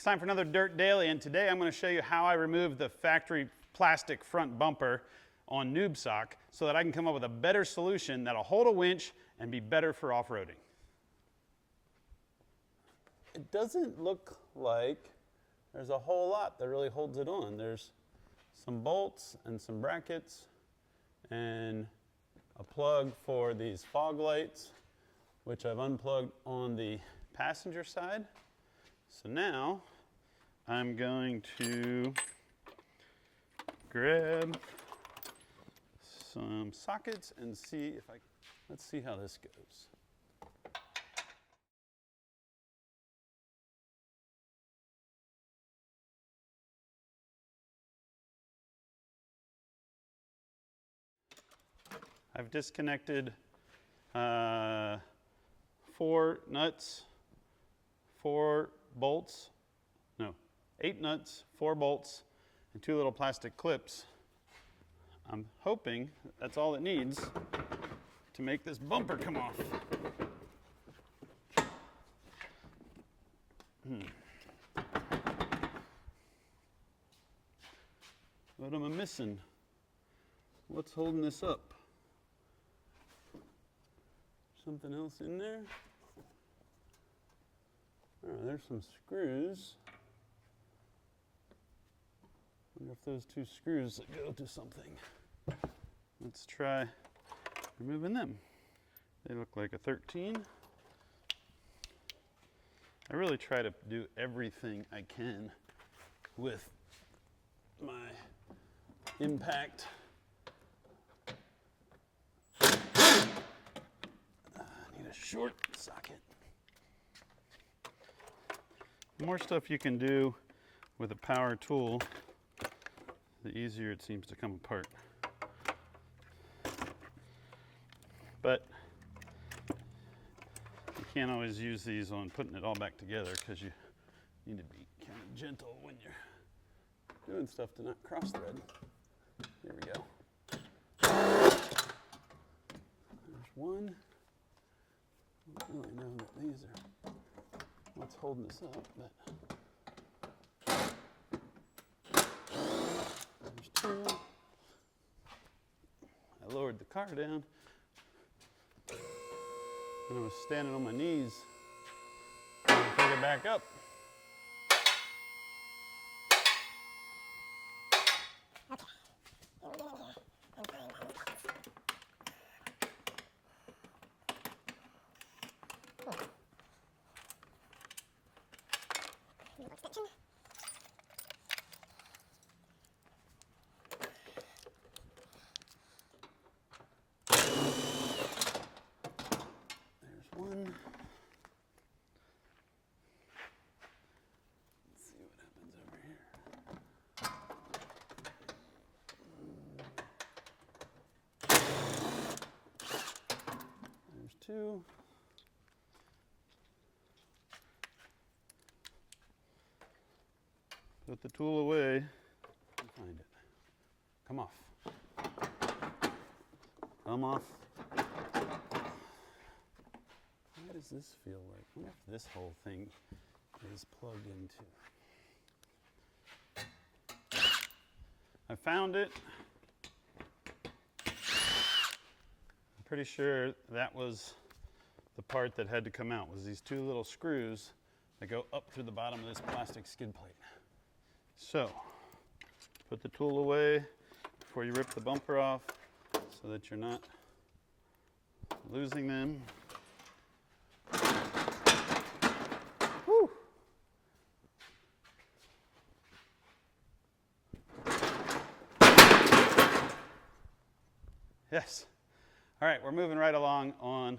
time for another Dirt Daily, and today I'm going to show you how I remove the factory plastic front bumper on NewbSock so that I can come up with a better solution that'll hold a winch and be better for off-roading. It doesn't look like there's a whole lot that really holds it on. There's some bolts and some brackets and a plug for these fog lights, which I've unplugged on the passenger side. So now I'm going to grab some sockets and see if let's see how this goes. I've disconnected 4 nuts, 4 bolts, no, 8 nuts, 4 bolts, and 2 little plastic clips. I'm hoping that's all it needs to make this bumper come off. What am I missing? What's holding this up? Something else in there? Oh, there's some screws. Wonder if those 2 screws that go to something. Let's try removing them. They look like a 13. I really try to do everything I can with my impact. I need a short socket. The more stuff you can do with a power tool, the easier it seems to come apart. But you can't always use these on putting it all back together because you need to be kind of gentle when you're doing stuff to not cross thread. Here we go. There's one. I don't really know that these are what's holding us up, but there's 2. I lowered the car down. And I was standing on my knees trying to pick it back up. There's one. Let's see what happens over here. There's 2. Put the tool away and find it. Come off. Come off. What does this feel like? I wonder if this whole thing is plugged into. I found it. I'm pretty sure that was the part that had to come out, was these 2 little screws that go up through the bottom of this plastic skid plate. So, put the tool away before you rip the bumper off so that you're not losing them. Whew. Yes. All right, we're moving right along on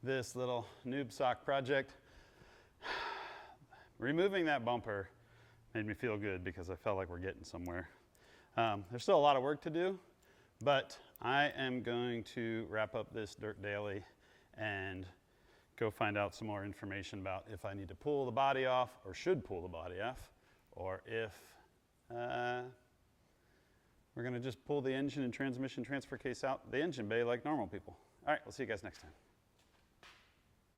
this little NewbSock project. Removing that bumper made me feel good because I felt like we're getting somewhere. There's still a lot of work to do, but I am going to wrap up this Dirt Daily and go find out some more information about if I need to pull the body off or should pull the body off, or if we're going to just pull the engine and transmission transfer case out the engine bay like normal people. All right, we'll see you guys next time.